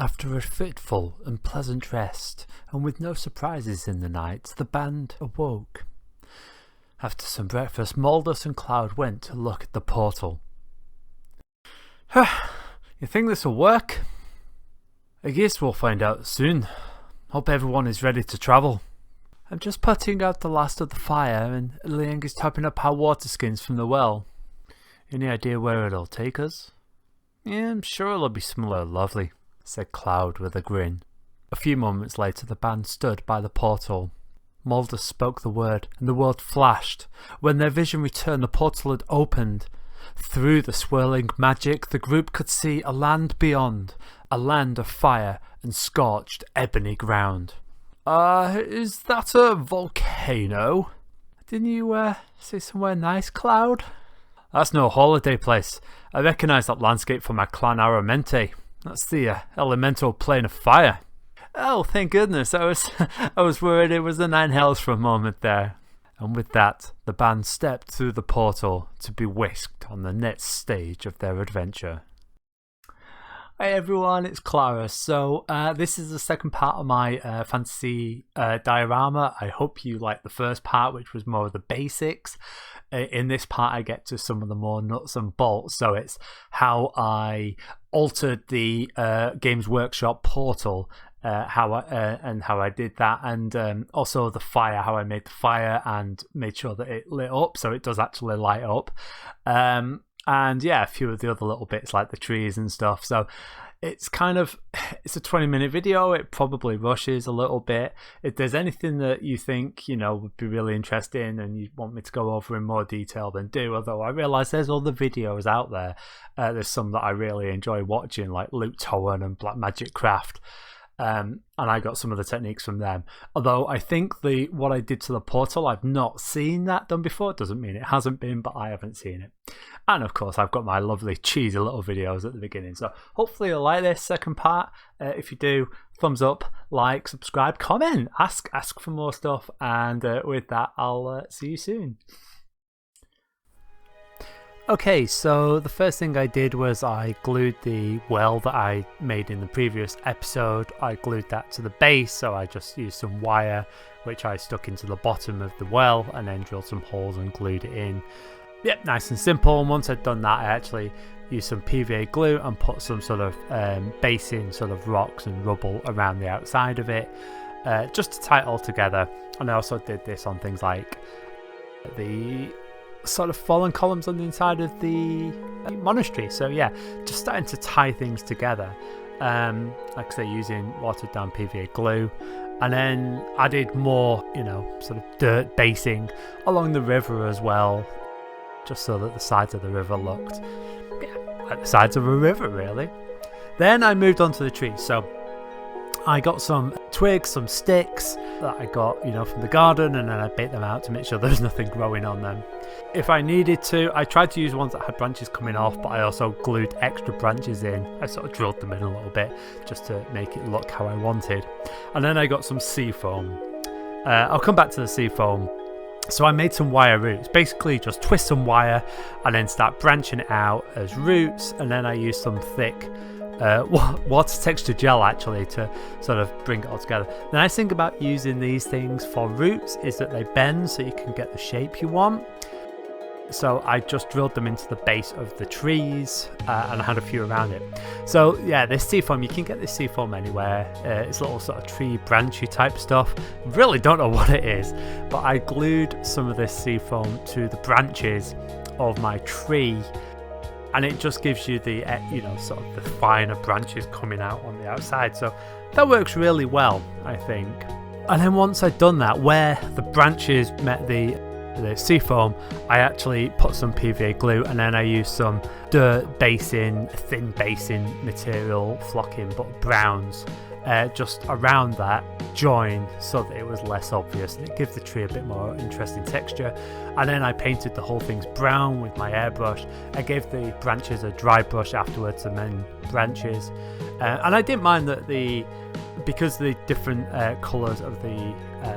After a fitful and pleasant rest, and with no surprises in the night, the band awoke. After some breakfast, Maldus and Cloud went to look at the portal. You think this will work? I guess we'll find out soon. Hope everyone is ready to travel. I'm just putting out the last of the fire, and Liang is topping up our water skins from the well. Any idea where it'll take us? Yeah, I'm sure it'll be somewhere lovely, said Cloud with a grin. A few moments later, the band stood by the portal. Maldus spoke the word, and the world flashed. When their vision returned, the portal had opened. Through the swirling magic, the group could see a land beyond, a land of fire and scorched ebony ground. Is that a volcano? Didn't you, say somewhere nice, Cloud? That's no holiday place. I recognise that landscape from my clan Aramente. That's the elemental plane of fire. Oh, thank goodness. I was worried it was the Nine Hells for a moment there. And with that, the band stepped through the portal to be whisked on the next stage of their adventure. Hey everyone, it's Clara. So this is the second part of my fantasy diorama. I hope you liked the first part, which was more of the basics. In this part I get to some of the more nuts and bolts. So it's how I altered the Games Workshop portal, how I did that, and also the fire, how I made the fire and made sure that it lit up, so it does actually light up. And yeah, a few of the other little bits like the trees and stuff. So it's a 20-minute video. It probably rushes a little bit. If there's anything that you think, would be really interesting and you want me to go over in more detail, then do. Although I realise there's other videos out there. There's some that I really enjoy watching, like Luke Towan and Black Magic Craft. And I got some of the techniques from them. Although I think what I did to the portal, I've not seen that done before. It doesn't mean it hasn't been, but I haven't seen it. And of course, I've got my lovely cheesy little videos at the beginning. So hopefully you'll like this second part. If you do, thumbs up, like, subscribe, comment, ask for more stuff. And with that, I'll see you soon. Okay, so the first thing I did was I glued the well that I made in the previous episode. I glued that to the base, so I just used some wire which I stuck into the bottom of the well and then drilled some holes and glued it in. Yep, nice and simple. And once I'd done that, I actually used some PVA glue and put some sort of basing sort of rocks and rubble around the outside of it, just to tie it all together. And I also did this on things like the sort of fallen columns on the inside of the monastery. So yeah, just starting to tie things together, like I say, using watered down PVA glue, and then added more sort of dirt basing along the river as well, just so that the sides of the river looked like the sides of a river really. Then I moved on to the trees. So I got some twigs, some sticks that I got, from the garden, and then I bait them out to make sure there's nothing growing on them. If I needed to, I tried to use ones that had branches coming off, but I also glued extra branches in. I sort of drilled them in a little bit just to make it look how I wanted. And then I got some sea foam. I'll come back to the sea foam. So I made some wire roots, basically just twist some wire and then start branching it out as roots, and then I used some thick water texture gel actually to sort of bring it all together. The nice thing about using these things for roots is that they bend so you can get the shape you want. So I just drilled them into the base of the trees, and I had a few around it. So yeah, this seafoam, you can get this seafoam anywhere. It's little sort of tree branchy type stuff. Really don't know what it is, but I glued some of this seafoam to the branches of my tree, and it just gives you the sort of the finer branches coming out on the outside. So that works really well, I think. And then once I'd done that, where the branches met the seafoam, I actually put some PVA glue, and then I used some dirt basing, thin basing material, flocking but browns, just around that join so that it was less obvious, and it gives the tree a bit more interesting texture. And then I painted the whole things brown with my airbrush. I gave the branches a dry brush afterwards, the main branches, and I didn't mind that because the different colours of the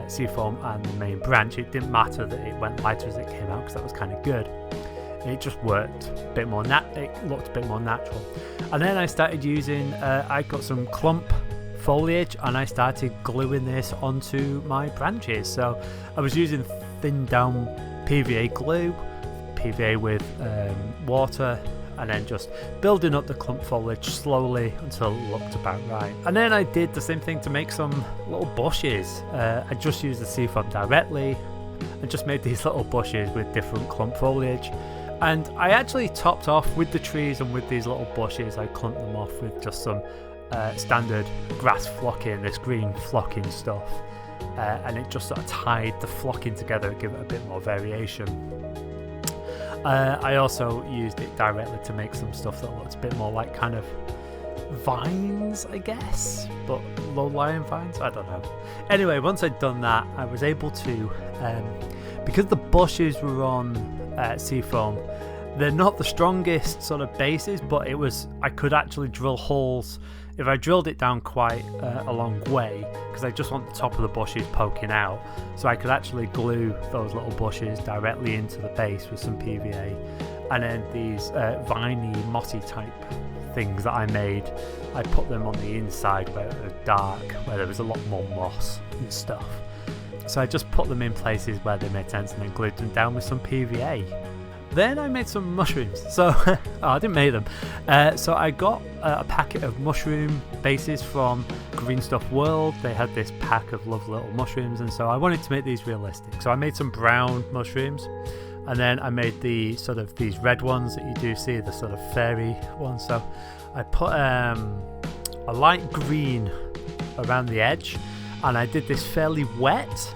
seafoam and the main branch, it didn't matter that it went lighter as it came out, because that was kind of good. It just worked a bit more it looked a bit more natural. And then I started using I got some clump foliage and I started gluing this onto my branches. So I was using thin down PVA glue, PVA with water, and then just building up the clump foliage slowly until it looked about right. And then I did the same thing to make some little bushes. I just used the seafoam directly and just made these little bushes with different clump foliage. And I actually topped off with the trees and with these little bushes. I clumped them off with just some standard grass flocking, this green flocking stuff. And it just sort of tied the flocking together and give it a bit more variation. I also used it directly to make some stuff that looked a bit more like kind of vines, I guess, but low-lying vines, I don't know. Anyway, once I'd done that, I was able to, because the bushes were on seafoam, they're not the strongest sort of bases, but I could actually drill holes if I drilled it down quite a long way, because I just want the top of the bushes poking out, so I could actually glue those little bushes directly into the base with some PVA. And then these viney, mossy type things that I made, I put them on the inside where it was dark, where there was a lot more moss and stuff. So I just put them in places where they made sense and then glued them down with some PVA. Then I made some mushrooms. So I didn't make them. So I got a packet of mushroom bases from Green Stuff World. They had this pack of lovely little mushrooms, and so I wanted to make these realistic. So I made some brown mushrooms, and then I made the sort of these red ones that you do see, the sort of fairy ones. So I put a light green around the edge, and I did this fairly wet.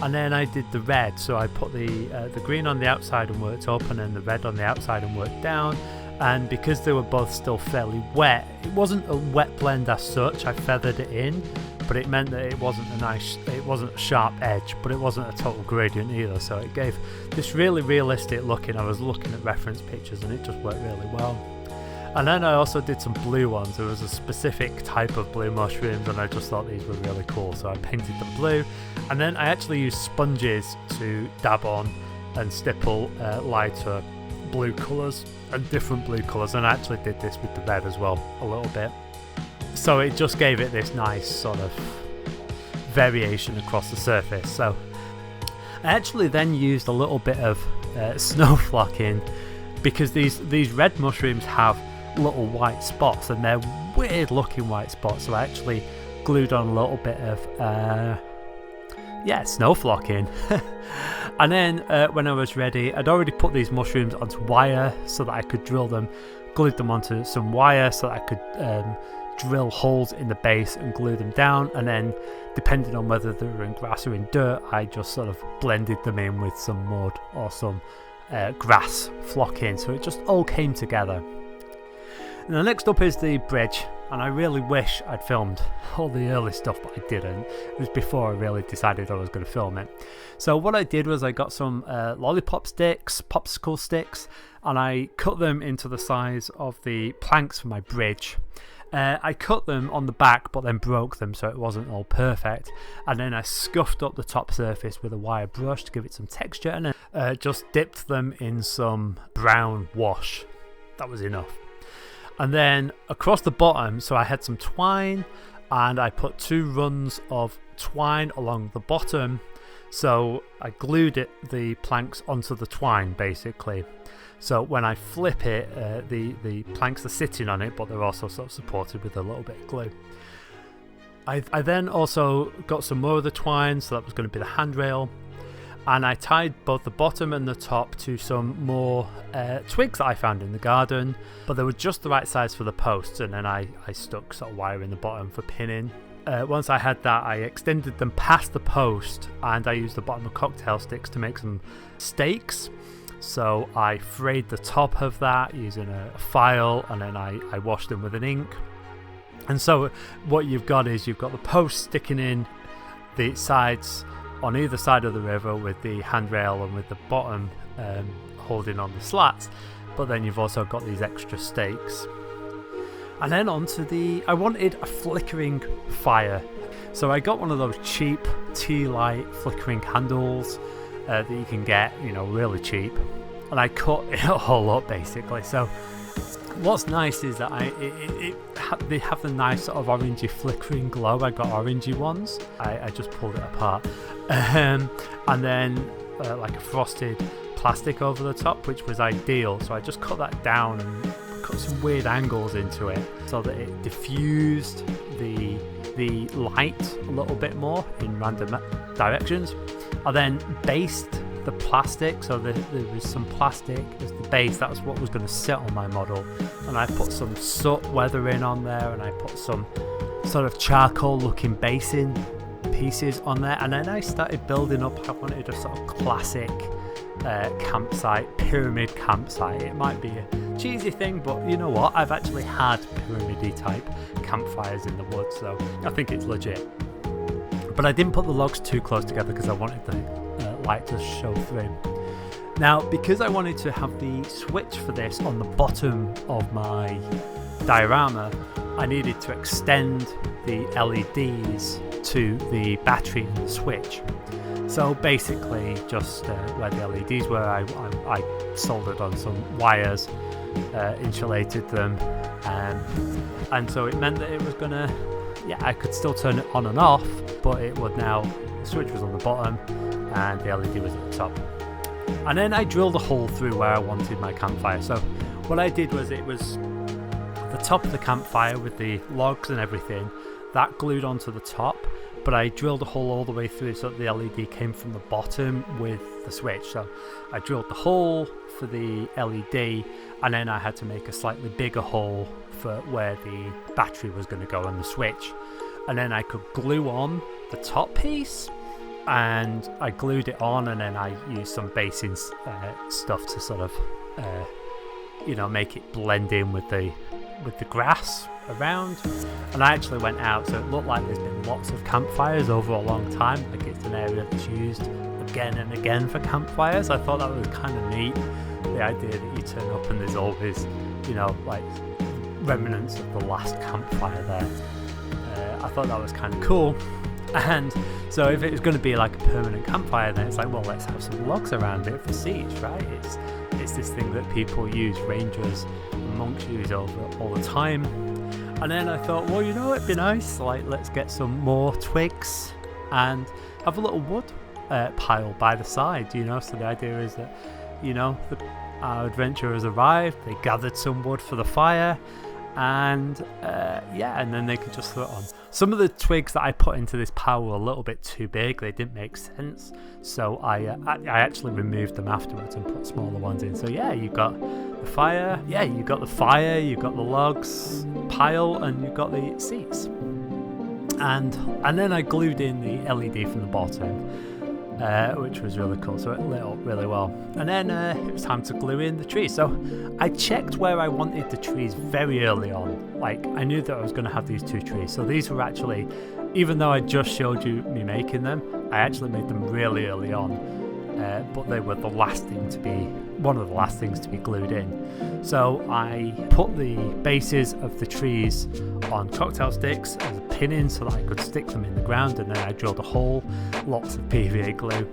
And then I did the red, so I put the green on the outside and worked up, and then the red on the outside and worked down. And because they were both still fairly wet, it wasn't a wet blend as such. I feathered it in, but it meant that it wasn't a sharp edge, but it wasn't a total gradient either. So it gave this really realistic looking. I was looking at reference pictures, and it just worked really well. And then I also did some blue ones. There was a specific type of blue mushrooms, and I just thought these were really cool, so I painted them blue. And then I actually used sponges to dab on and stipple lighter blue colours and different blue colours, and I actually did this with the red as well a little bit. So it just gave it this nice sort of variation across the surface. So I actually then used a little bit of snow flocking, because these red mushrooms have little white spots, and they're weird looking white spots. So I actually glued on a little bit of snow flocking. And then when I was ready, I'd already put these mushrooms onto wire so that I could drill them, glued them onto some wire so that I could drill holes in the base and glue them down. And then depending on whether they were in grass or in dirt, I just sort of blended them in with some mud or some grass flocking, so it just all came together. And the next up is the bridge, and I really wish I'd filmed all the early stuff, but I didn't. It was before I really decided I was going to film it. So what I did was I got some lollipop sticks, popsicle sticks, and I cut them into the size of the planks for my bridge. I cut them on the back, but then broke them, so it wasn't all perfect. And then I scuffed up the top surface with a wire brush to give it some texture, and then just dipped them in some brown wash. That was enough. And then across the bottom, so I had some twine, and I put 2 runs of twine along the bottom. So I glued the planks onto the twine, basically. So when I flip it, the planks are sitting on it, but they're also sort of supported with a little bit of glue. I then also got some more of the twine, so that was going to be the handrail. And I tied both the bottom and the top to some more twigs that I found in the garden, but they were just the right size for the posts, and then I stuck sort of wire in the bottom for pinning. Once I had that, I extended them past the post, and I used the bottom of cocktail sticks to make some stakes. So I frayed the top of that using a file, and then I washed them with an ink. And so what you've got is you've got the post sticking in the sides on either side of the river with the handrail and with the bottom holding on the slats, but then you've also got these extra stakes. And then onto I wanted a flickering fire, so I got one of those cheap tea light flickering candles that you can get, really cheap. and I cut it all up basically. So what's nice is that they have the nice sort of orangey flickering glow. I got orangey ones. I just pulled it apart, and then like a frosted plastic over the top, which was ideal. So I just cut that down and cut some weird angles into it so that it diffused the light a little bit more in random directions. I then based the plastic, so there was some plastic as the base. That was what was going to sit on my model, and I put some soot weathering on there, and I put some sort of charcoal looking basing pieces on there, and then I started building up. I wanted a sort of classic campsite, pyramid campsite. It might be a cheesy thing, but you know what, I've actually had pyramid-y type campfires in the woods, so I think it's legit. But I didn't put the logs too close together because I wanted the light to show through. Now, because I wanted to have the switch for this on the bottom of my diorama, I needed to extend the LEDs to the battery and the switch. So basically just where the LEDs were, I soldered on some wires, insulated them, and so it meant that it was gonna, I could still turn it on and off, but it would now, the switch was on the bottom and the LED was at the top. And then I drilled a hole through where I wanted my campfire. So what I did was, it was the top of the campfire with the logs and everything, that glued onto the top, but I drilled a hole all the way through so that the LED came from the bottom with the switch. So I drilled the hole for the LED, and then I had to make a slightly bigger hole for where the battery was going to go on the switch. And then I could glue on the top piece, and I glued it on, and then I used some basing stuff to sort of make it blend in with the grass around. And I actually went out, so it looked like there's been lots of campfires over a long time. Like, it's an area that's used again and again for campfires. I thought that was kind of neat, the idea that you turn up and there's always like remnants of the last campfire there. I thought that was kind of cool. And so if it was going to be like a permanent campfire, then it's like, well, let's have some logs around it for siege, right? It's this thing that people use, rangers and monks use over all the time. And then I thought, well, it'd be nice, like, let's get some more twigs and have a little wood pile by the side, So the idea is that, our adventurers arrived, they gathered some wood for the fire, and and then they could just throw it on. Some of the twigs that I put into this pile were a little bit too big, they didn't make sense, so I actually removed them afterwards and put smaller ones in. So you've got the fire, you've got the logs pile, and you've got the seats, and then I glued in the LED from the bottom, which was really cool, so it lit up really well. And then it was time to glue in the trees. So I checked where I wanted the trees very early on. Like, I knew that I was going to have these two trees, so these were actually, even though I just showed you me making them, I actually made them really early on, but they were one of the last things to be glued in. So I put the bases of the trees on cocktail sticks as a pin in so that I could stick them in the ground, and then I drilled a hole, lots of PVA glue,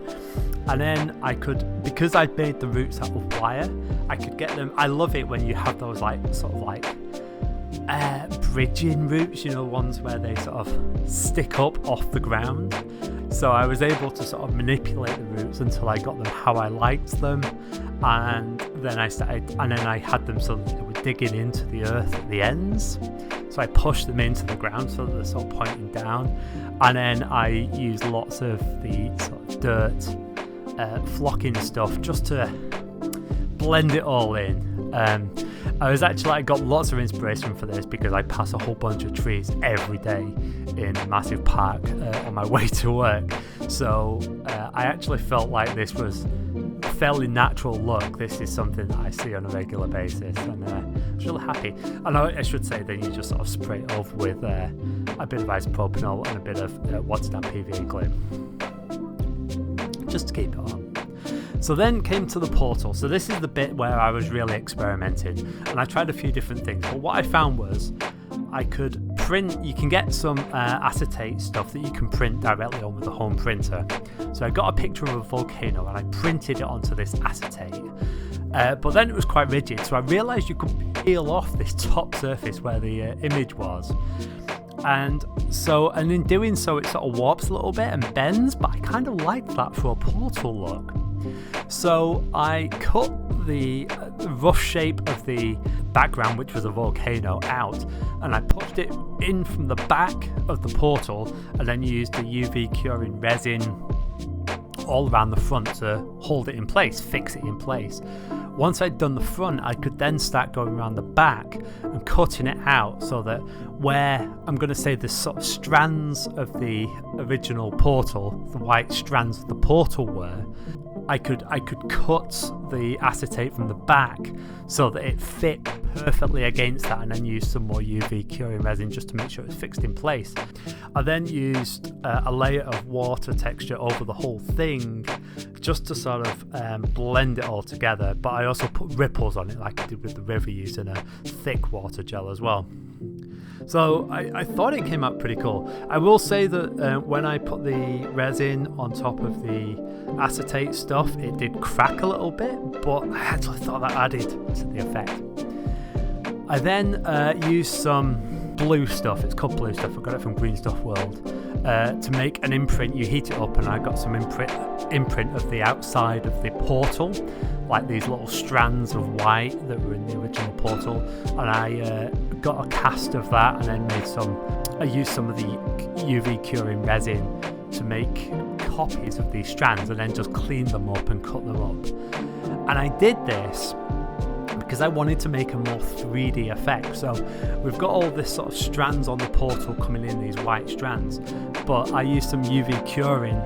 and then I could, because I'd made the roots out of wire, I could get them. I love it when you have those bridging roots, ones where they sort of stick up off the ground. So I was able to sort of manipulate the roots until I got them how I liked them, and then I had them so that they were digging into the earth at the ends. So I pushed them into the ground so that they're sort of pointing down, and then I used lots of the sort of dirt flocking stuff just to blend it all in. I got lots of inspiration for this because I pass a whole bunch of trees every day in a massive park on my way to work. So I actually felt like this was a fairly natural look. This is something that I see on a regular basis, and I was really happy. And I should say, then you just sort of spray it off with a bit of isopropanol and a bit of what's that PVA glue, just to keep it on. So then came to the portal. So this is the bit where I was really experimenting, and I tried a few different things. But what I found was I could print, you can get some acetate stuff that you can print directly on with a home printer. So I got a picture of a volcano and I printed it onto this acetate. but then it was quite rigid, so I realised you could peel off this top surface where the image was, and in doing so it sort of warps a little bit and bends, but I kind of liked that for a portal look. So I cut the rough shape of the background, which was a volcano, out, and I pushed it in from the back of the portal and then used the UV curing resin all around the front to hold it in place, fix it in place. Once I'd done the front, I could then start going around the back and cutting it out so that where I'm going to say the sort of strands of the original portal, the white strands of the portal were, I could cut the acetate from the back so that it fit perfectly against that, and then use some more UV curing resin just to make sure it's fixed in place. I then used a layer of water texture over the whole thing just to sort of blend it all together, but I also put ripples on it like I did with the river, using a thick water gel as well. So I thought it came out pretty cool. I will say that when I put the resin on top of the acetate stuff, it did crack a little bit, but I actually thought that added to the effect. I then used some blue stuff. It's called blue stuff. I got it from Green Stuff World. To make an imprint. You heat it up, and I got some imprint of the outside of the portal, like these little strands of white that were in the original portal, and I got a cast of that, and then I used some of the UV curing resin to make copies of these strands, and then just clean them up and cut them up. And I did this because I wanted to make a more 3D effect. So we've got all this sort of strands on the portal coming in, these white strands, but I used some UV curing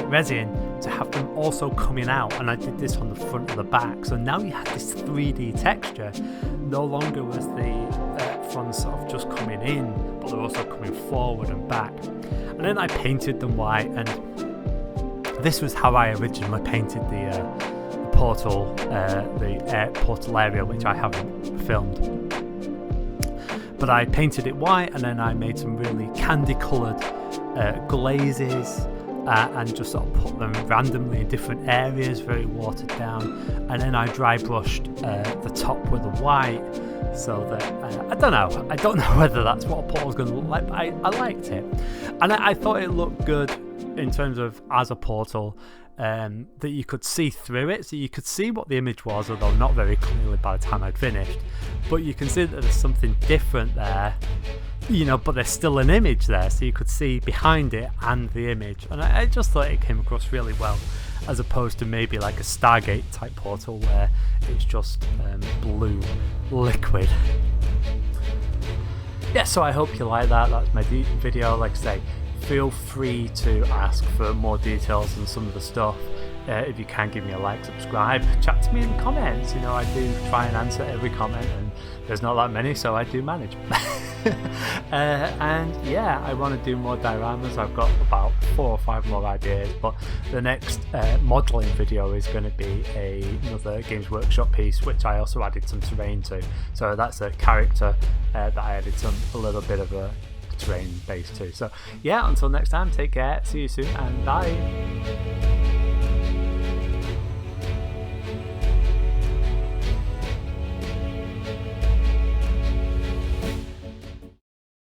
resin to have them also coming out, and I did this on the front and the back. So now you had this 3D texture. No longer was the fronts sort of just coming in, but they're also coming forward and back. And then I painted them white, and this was how I originally painted the portal, the portal area, which I haven't filmed. But I painted it white, and then I made some really candy coloured glazes and just sort of put them randomly in different areas, very watered down. And then I dry brushed the top with the white, so that I don't know whether that's what a portal's going to look like, but I liked it, and I thought it looked good in terms of as a portal. That you could see through it, so you could see what the image was, although not very clearly by the time I'd finished, but you can see that there's something different there, but there's still an image there, so you could see behind it and the image, and I just thought it came across really well, as opposed to maybe like a Stargate type portal where it's just blue liquid. Yeah, so I hope you like that. That's my video. Like I say, feel free to ask for more details on some of the stuff. If you can, give me a like, subscribe, chat to me in the comments. I do try and answer every comment, and there's not that many, so I do manage. And yeah, I want to do more dioramas. I've got about 4 or 5 more ideas, but the next modelling video is going to be another Games Workshop piece, which I also added some terrain to. So that's a character that I added a little bit of a terrain base too. So yeah, until next time, take care, see you soon, and bye.